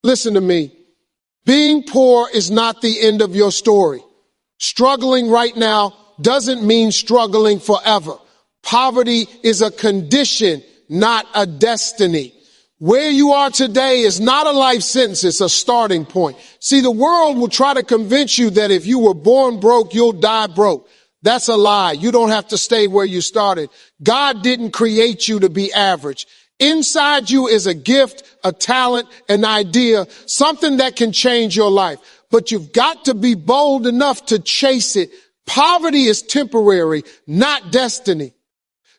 Listen to me. Being poor is not the end of your story. Struggling right now doesn't mean struggling forever. Poverty is a condition, not a destiny. Where you are today is not a life sentence, it's a starting point. See, the world will try to convince you that if you were born broke, you'll die broke. That's a lie. You don't have to stay where you started. God didn't create you to be average. Inside you is a gift, a talent, an idea, something that can change your life. But you've got to be bold enough to chase it. Poverty is temporary, not destiny.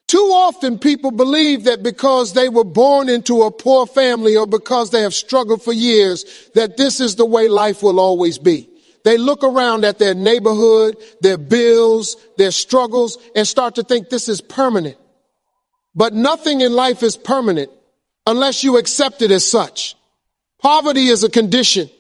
Too often people believe that because they were born into a poor family or because they have struggled for years, that this is the way life will always be. They look around at their neighborhood, their bills, their struggles, and start to think this is permanent. But nothing in life is permanent unless you accept it as such. Poverty is a condition,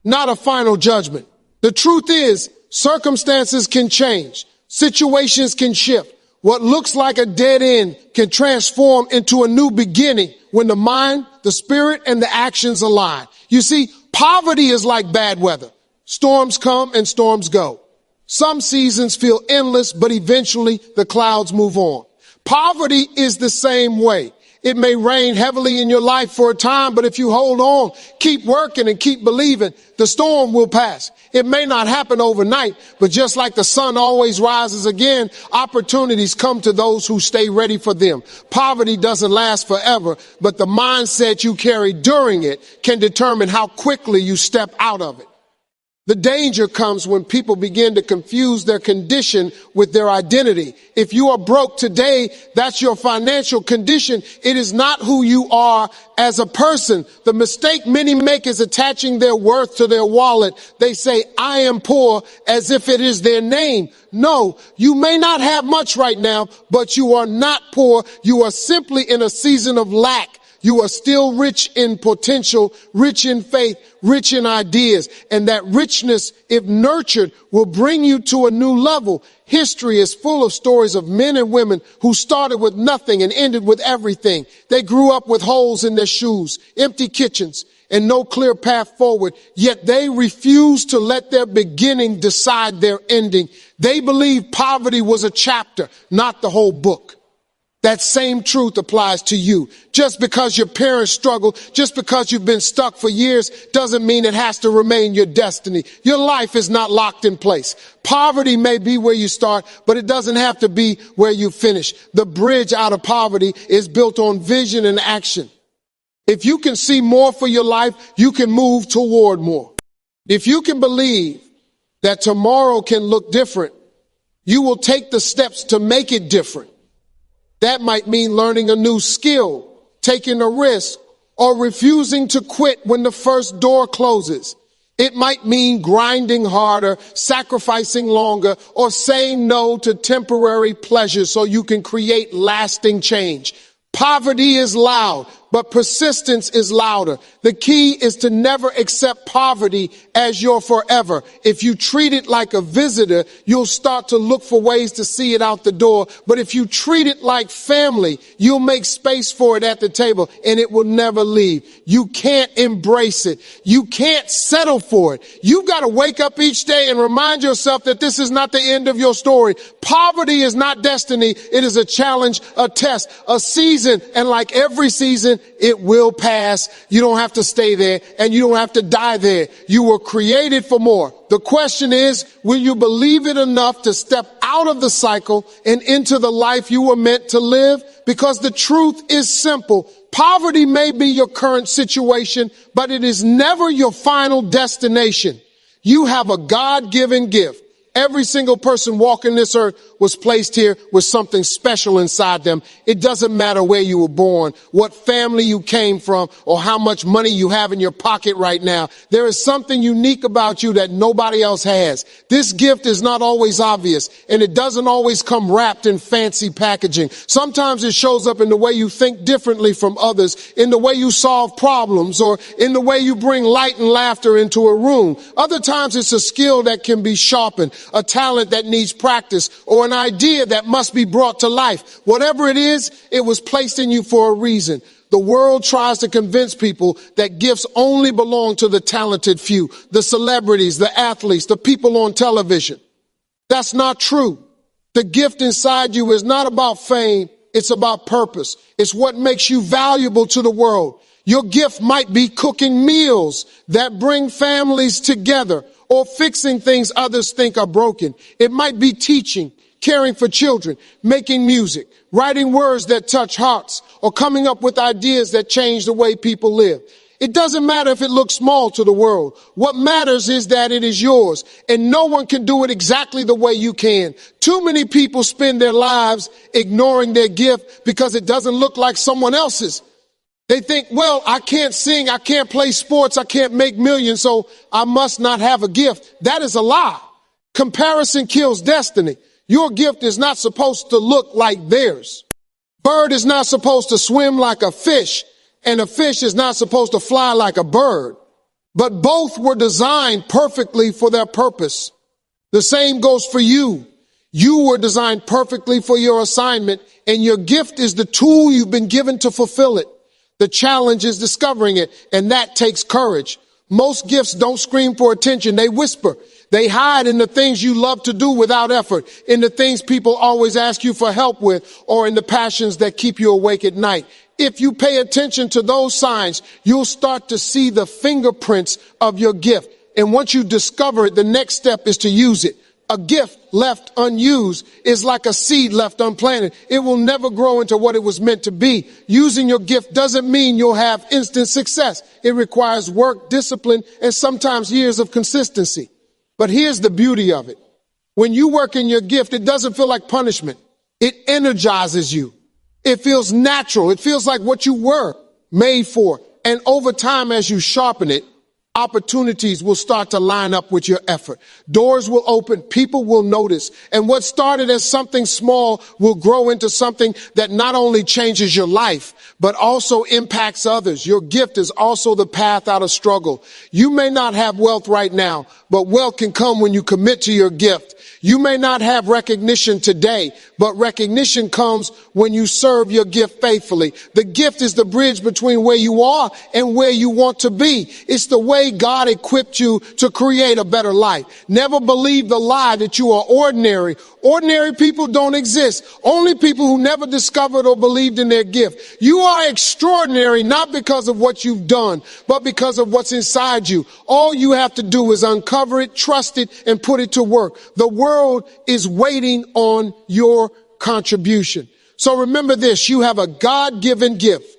not a final judgment. The truth is, circumstances can change. Situations can shift. What looks like a dead end can transform into a new beginning when the mind, the spirit, and the actions align. You see, poverty is like bad weather. Storms come and storms go. Some seasons feel endless, but eventually the clouds move on. Poverty is the same way. It may rain heavily in your life for a time, but if you hold on, keep working and keep believing, the storm will pass. It may not happen overnight, but just like the sun always rises again, opportunities come to those who stay ready for them. Poverty doesn't last forever, but the mindset you carry during it can determine how quickly you step out of it. The danger comes when people begin to confuse their condition with their identity. If you are broke today, that's your financial condition. It is not who you are as a person. The mistake many make is attaching their worth to their wallet. They say, I am poor, as if it is their name. No, you may not have much right now, but you are not poor. You are simply in a season of lack. You are still rich in potential, rich in faith, rich in ideas. And that richness, if nurtured, will bring you to a new level. History is full of stories of men and women who started with nothing and ended with everything. They grew up with holes in their shoes, empty kitchens, and no clear path forward. Yet they refused to let their beginning decide their ending. They believed poverty was a chapter, not the whole book. That same truth applies to you. Just because your parents struggled, just because you've been stuck for years, doesn't mean it has to remain your destiny. Your life is not locked in place. Poverty may be where you start, but it doesn't have to be where you finish. The bridge out of poverty is built on vision and action. If you can see more for your life, you can move toward more. If you can believe that tomorrow can look different, you will take the steps to make it different. That might mean learning a new skill, taking a risk, or refusing to quit when the first door closes. It might mean grinding harder, sacrificing longer, or saying no to temporary pleasures so you can create lasting change. Poverty is loud, but persistence is louder. The key is to never accept poverty as your forever. If you treat it like a visitor, you'll start to look for ways to see it out the door. But if you treat it like family, you'll make space for it at the table and it will never leave. You can't embrace it. You can't settle for it. You've got to wake up each day and remind yourself that this is not the end of your story. Poverty is not destiny. It is a challenge, a test, a season. And like every season, it will pass. You don't have to stay there and you don't have to die there. You were created for more. The question is, will you believe it enough to step out of the cycle and into the life you were meant to live? Because the truth is simple. Poverty may be your current situation, but it is never your final destination. You have a God-given gift. Every single person walking this earth was placed here with something special inside them. It doesn't matter where you were born, what family you came from, or how much money you have in your pocket right now. There is something unique about you that nobody else has. This gift is not always obvious, and it doesn't always come wrapped in fancy packaging. Sometimes it shows up in the way you think differently from others, in the way you solve problems, or in the way you bring light and laughter into a room. Other times it's a skill that can be sharpened, a talent that needs practice, or an idea that must be brought to life. Whatever it is, it was placed in you for a reason. The world tries to convince people that gifts only belong to the talented few, the celebrities, the athletes, the people on television. That's not true. The gift inside you is not about fame. It's about purpose. It's what makes you valuable to the world. Your gift might be cooking meals that bring families together or fixing things others think are broken. It might be teaching, caring for children, making music, writing words that touch hearts, or coming up with ideas that change the way people live. It doesn't matter if it looks small to the world. What matters is that it is yours, and no one can do it exactly the way you can. Too many people spend their lives ignoring their gift because it doesn't look like someone else's. They think, well, I can't sing, I can't play sports, I can't make millions, so I must not have a gift. That is a lie. Comparison kills destiny. Your gift is not supposed to look like theirs. Bird is not supposed to swim like a fish, and a fish is not supposed to fly like a bird. But both were designed perfectly for their purpose. The same goes for you. You were designed perfectly for your assignment, and your gift is the tool you've been given to fulfill it. The challenge is discovering it, and that takes courage. Most gifts don't scream for attention. They whisper. They hide in the things you love to do without effort, in the things people always ask you for help with, or in the passions that keep you awake at night. If you pay attention to those signs, you'll start to see the fingerprints of your gift. And once you discover it, the next step is to use it. A gift left unused is like a seed left unplanted. It will never grow into what it was meant to be. Using your gift doesn't mean you'll have instant success. It requires work, discipline, and sometimes years of consistency. But here's the beauty of it. When you work in your gift, it doesn't feel like punishment. It energizes you. It feels natural. It feels like what you were made for. And over time, as you sharpen it, opportunities will start to line up with your effort. Doors will open, people will notice, and what started as something small will grow into something that not only changes your life, but also impacts others. Your gift is also the path out of struggle. You may not have wealth right now, but wealth can come when you commit to your gift. You may not have recognition today, but recognition comes when you serve your gift faithfully. The gift is the bridge between where you are and where you want to be. It's the way God equipped you to create a better life. Never believe the lie that you are ordinary. Ordinary people don't exist. Only people who never discovered or believed in their gift. You are extraordinary, not because of what you've done, but because of what's inside you. All you have to do is uncover it, trust it, and put it to work. The world is waiting on your contribution. So remember this, you have a God-given gift.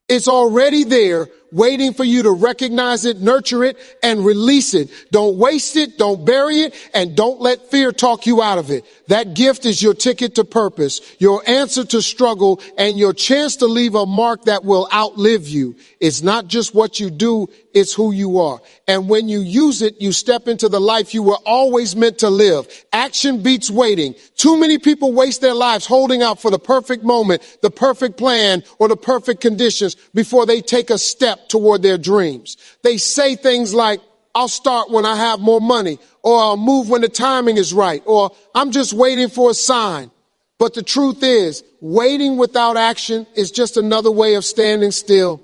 It's already there, waiting for you to recognize it, nurture it, and release it. Don't waste it, don't bury it, and don't let fear talk you out of it. That gift is your ticket to purpose, your answer to struggle, and your chance to leave a mark that will outlive you. It's not just what you do, it's who you are. And when you use it, you step into the life you were always meant to live. Action beats waiting. Too many people waste their lives holding out for the perfect moment, the perfect plan, or the perfect conditions before they take a step toward their dreams. They say things like, I'll start when I have more money, or I'll move when the timing is right, or I'm just waiting for a sign. But the truth is, waiting without action is just another way of standing still.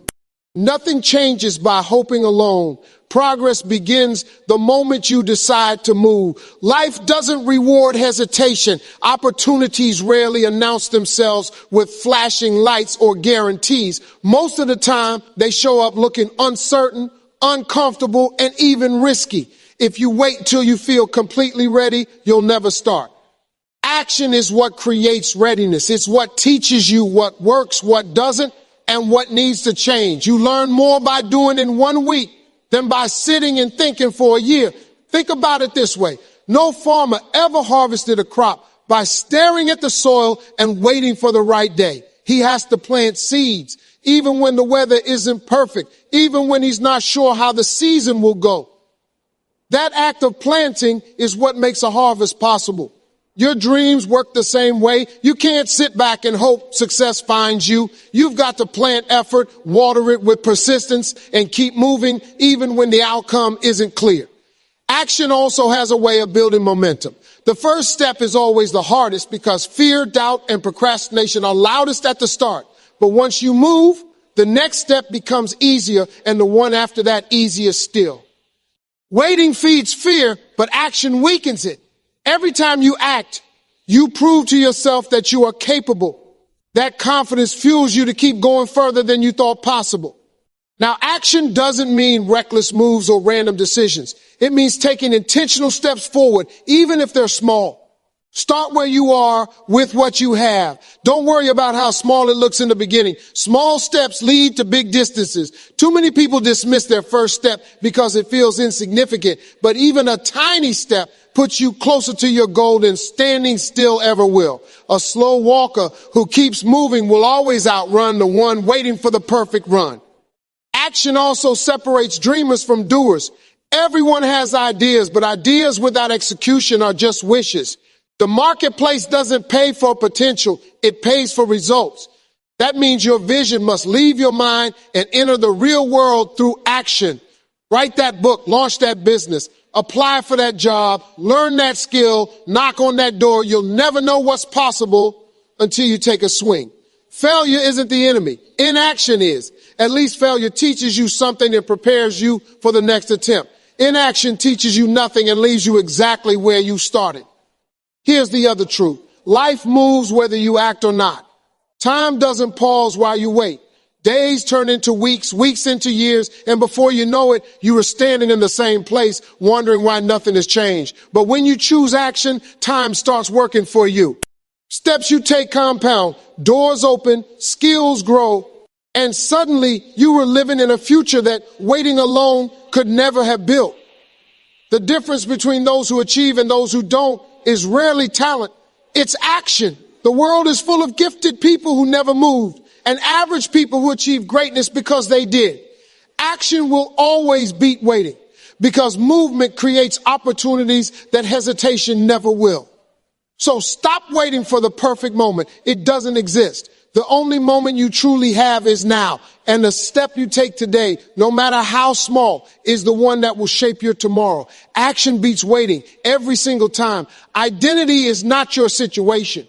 Nothing changes by hoping alone. Progress begins the moment you decide to move. Life doesn't reward hesitation. Opportunities rarely announce themselves with flashing lights or guarantees. Most of the time, they show up looking uncertain, uncomfortable, and even risky. If you wait until you feel completely ready, you'll never start. Action is what creates readiness. It's what teaches you what works, what doesn't, and what needs to change. You learn more by doing it in 1 week than by sitting and thinking for a year. Think about it this way. No farmer ever harvested a crop by staring at the soil and waiting for the right day. He has to plant seeds, even when the weather isn't perfect, even when he's not sure how the season will go. That act of planting is what makes a harvest possible. Your dreams work the same way. You can't sit back and hope success finds you. You've got to plant effort, water it with persistence, and keep moving even when the outcome isn't clear. Action also has a way of building momentum. The first step is always the hardest because fear, doubt, and procrastination are loudest at the start. But once you move, the next step becomes easier and the one after that easier still. Waiting feeds fear, but action weakens it. Every time you act, you prove to yourself that you are capable. That confidence fuels you to keep going further than you thought possible. Now, action doesn't mean reckless moves or random decisions. It means taking intentional steps forward, even if they're small. Start where you are with what you have. Don't worry about how small it looks in the beginning. Small steps lead to big distances. Too many people dismiss their first step because it feels insignificant, but even a tiny step puts you closer to your goal than standing still ever will. A slow walker who keeps moving will always outrun the one waiting for the perfect run. Action also separates dreamers from doers. Everyone has ideas, but ideas without execution are just wishes. The marketplace doesn't pay for potential, it pays for results. That means your vision must leave your mind and enter the real world through action. Write that book, launch that business, apply for that job, learn that skill, knock on that door. You'll never know what's possible until you take a swing. Failure isn't the enemy. Inaction is. At least failure teaches you something and prepares you for the next attempt. Inaction teaches you nothing and leaves you exactly where you started. Here's the other truth. Life moves whether you act or not. Time doesn't pause while you wait. Days turn into weeks, weeks into years, and before you know it, you are standing in the same place wondering why nothing has changed. But when you choose action, time starts working for you. Steps you take compound, doors open, skills grow, and suddenly you were living in a future that waiting alone could never have built. The difference between those who achieve and those who don't is rarely talent, it's action. The world is full of gifted people who never moved and average people who achieved greatness because they did. Action will always beat waiting because movement creates opportunities that hesitation never will. So stop waiting for the perfect moment. It doesn't exist. The only moment you truly have is now. And the step you take today, no matter how small, is the one that will shape your tomorrow. Action beats waiting every single time. Identity is not your situation.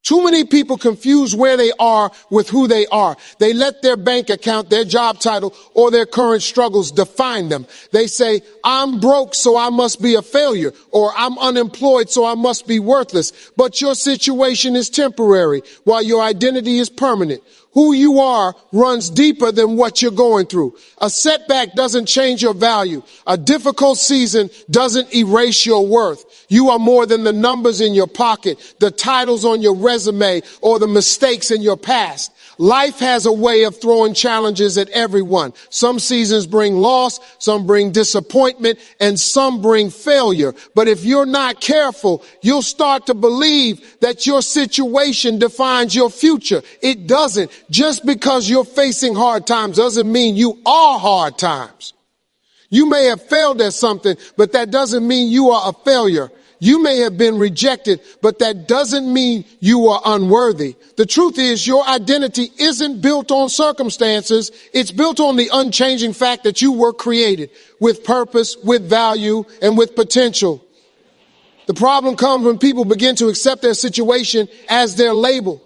Too many people confuse where they are with who they are. They let their bank account, their job title, or their current struggles define them. They say, I'm broke, so I must be a failure, or I'm unemployed, so I must be worthless. But your situation is temporary, while your identity is permanent. Who you are runs deeper than what you're going through. A setback doesn't change your value. A difficult season doesn't erase your worth. You are more than the numbers in your pocket, the titles on your resume, or the mistakes in your past. Life has a way of throwing challenges at everyone. Some seasons bring loss, some bring disappointment, and some bring failure. But if you're not careful, you'll start to believe that your situation defines your future. It doesn't. Just because you're facing hard times doesn't mean you are hard times. You may have failed at something, but that doesn't mean you are a failure. You may have been rejected, but that doesn't mean you are unworthy. The truth is your identity isn't built on circumstances. It's built on the unchanging fact that you were created with purpose, with value, and with potential. The problem comes when people begin to accept their situation as their label.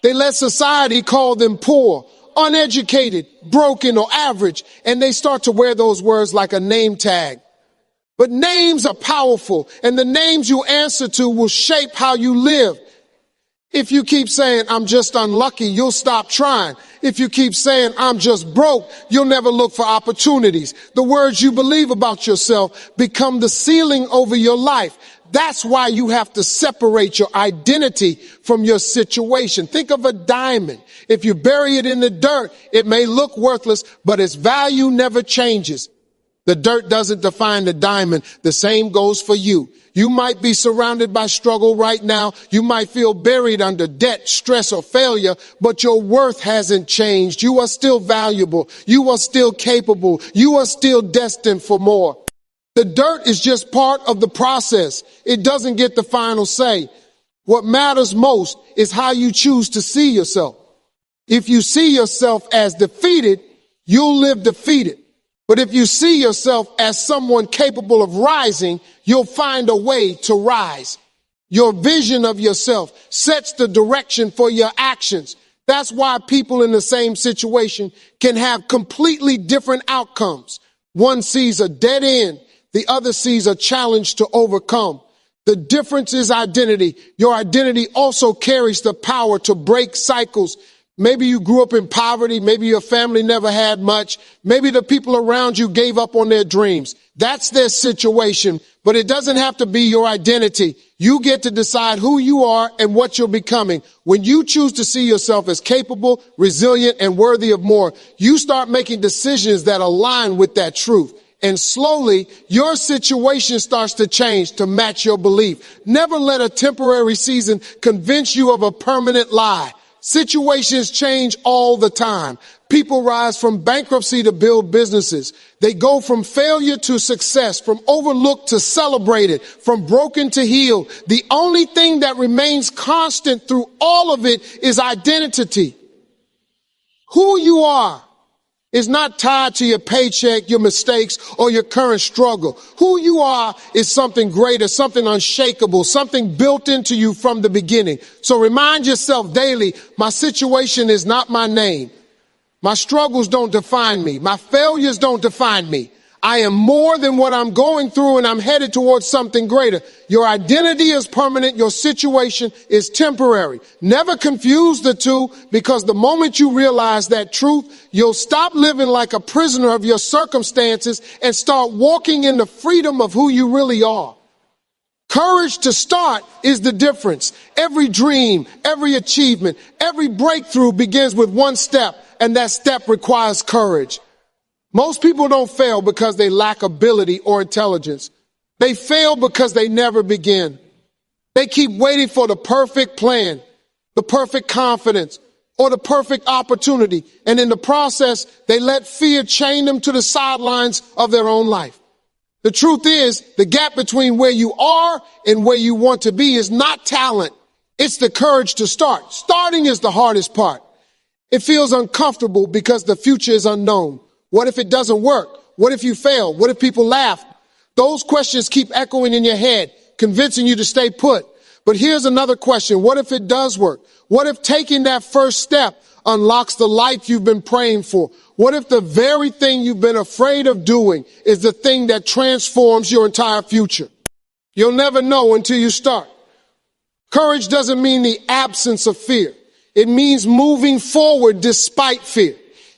They let society call them poor, uneducated, broken, or average, and they start to wear those words like a name tag. But names are powerful, and the names you answer to will shape how you live. If you keep saying, I'm just unlucky, you'll stop trying. If you keep saying, I'm just broke, you'll never look for opportunities. The words you believe about yourself become the ceiling over your life. That's why you have to separate your identity from your situation. Think of a diamond. If you bury it in the dirt, it may look worthless, but its value never changes. The dirt doesn't define the diamond. The same goes for you. You might be surrounded by struggle right now. You might feel buried under debt, stress, or failure, but your worth hasn't changed. You are still valuable. You are still capable. You are still destined for more. The dirt is just part of the process. It doesn't get the final say. What matters most is how you choose to see yourself. If you see yourself as defeated, you'll live defeated. But if you see yourself as someone capable of rising, you'll find a way to rise. Your vision of yourself sets the direction for your actions. That's why people in the same situation can have completely different outcomes. One sees a dead end, the other sees a challenge to overcome. The difference is identity. Your identity also carries the power to break cycles. Maybe you grew up in poverty. Maybe your family never had much. Maybe the people around you gave up on their dreams. That's their situation, but it doesn't have to be your identity. You get to decide who you are and what you're becoming. When you choose to see yourself as capable, resilient, and worthy of more, you start making decisions that align with that truth. And slowly, your situation starts to change to match your belief. Never let a temporary season convince you of a permanent lie. Situations change all the time. People rise from bankruptcy to build businesses. They go from failure to success, from overlooked to celebrated, from broken to healed. The only thing that remains constant through all of it is identity. Who you are is not tied to your paycheck, your mistakes, or your current struggle. Who you are is something greater, something unshakable, something built into you from the beginning. So remind yourself daily, my situation is not my name. My struggles don't define me. My failures don't define me. I am more than what I'm going through, and I'm headed towards something greater. Your identity is permanent. Your situation is temporary. Never confuse the two, because the moment you realize that truth, you'll stop living like a prisoner of your circumstances and start walking in the freedom of who you really are. Courage to start is the difference. Every dream, every achievement, every breakthrough begins with one step, and that step requires courage. Most people don't fail because they lack ability or intelligence. They fail because they never begin. They keep waiting for the perfect plan, the perfect confidence, or the perfect opportunity. And in the process, they let fear chain them to the sidelines of their own life. The truth is, the gap between where you are and where you want to be is not talent. It's the courage to start. Starting is the hardest part. It feels uncomfortable because the future is unknown. What if it doesn't work? What if you fail? What if people laugh? Those questions keep echoing in your head, convincing you to stay put. But here's another question. What if it does work? What if taking that first step unlocks the life you've been praying for? What if the very thing you've been afraid of doing is the thing that transforms your entire future? You'll never know until you start. Courage doesn't mean the absence of fear. It means moving forward despite fear.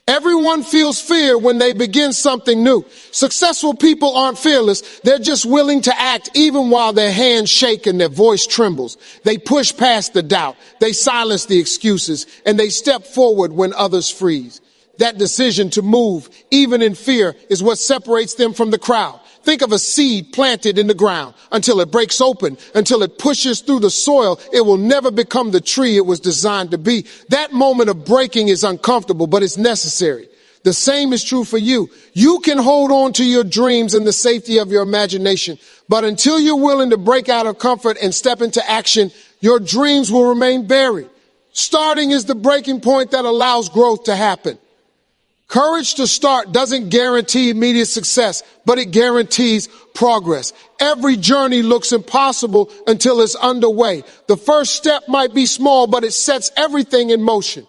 Everyone feels fear when they begin something new. Successful people aren't fearless. They're just willing to act even while their hands shake and their voice trembles. They push past the doubt. They silence the excuses, and they step forward when others freeze. That decision to move, even in fear, is what separates them from the crowd. Think of a seed planted in the ground. Until it breaks open, until it pushes through the soil, it will never become the tree it was designed to be. That moment of breaking is uncomfortable, but it's necessary. The same is true for you. You can hold on to your dreams in the safety of your imagination, but until you're willing to break out of comfort and step into action, your dreams will remain buried. Starting is the breaking point that allows growth to happen. Courage to start doesn't guarantee immediate success, but it guarantees progress. Every journey looks impossible until it's underway. The first step might be small, but it sets everything in motion.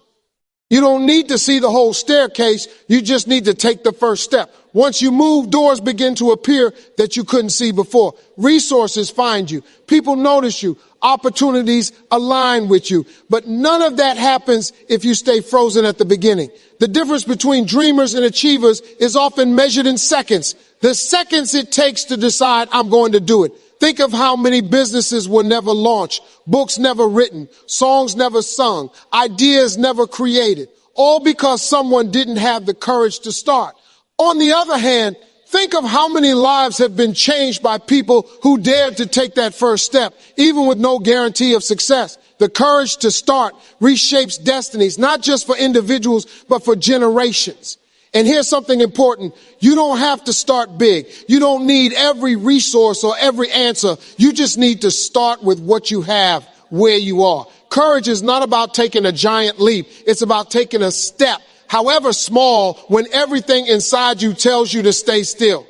You don't need to see the whole staircase. You just need to take the first step. Once you move, doors begin to appear that you couldn't see before. Resources find you. People notice you. Opportunities align with you. But none of that happens if you stay frozen at the beginning. The difference between dreamers and achievers is often measured in seconds. The seconds it takes to decide I'm going to do it. Think of how many businesses were never launched, books never written, songs never sung, ideas never created, all because someone didn't have the courage to start. On the other hand, think of how many lives have been changed by people who dared to take that first step, even with no guarantee of success. The courage to start reshapes destinies, not just for individuals, but for generations. And here's something important. You don't have to start big. You don't need every resource or every answer. You just need to start with what you have where you are. Courage is not about taking a giant leap. It's about taking a step, however small, when everything inside you tells you to stay still.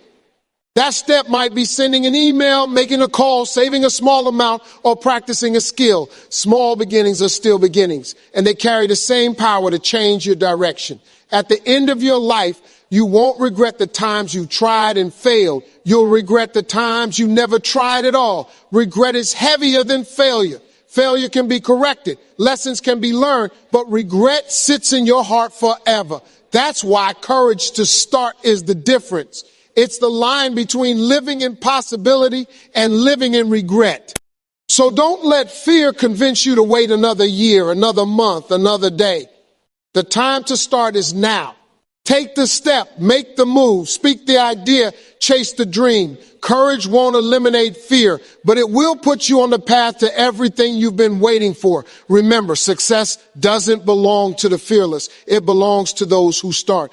That step might be sending an email, making a call, saving a small amount, or practicing a skill. Small beginnings are still beginnings, and they carry the same power to change your direction. At the end of your life, you won't regret the times you tried and failed. You'll regret the times you never tried at all. Regret is heavier than failure. Failure can be corrected. Lessons can be learned, but regret sits in your heart forever. That's why courage to start is the difference. It's the line between living in possibility and living in regret. So don't let fear convince you to wait another year, another month, another day. The time to start is now. Take the step, make the move, speak the idea, chase the dream. Courage won't eliminate fear, but it will put you on the path to everything you've been waiting for. Remember, success doesn't belong to the fearless. It belongs to those who start.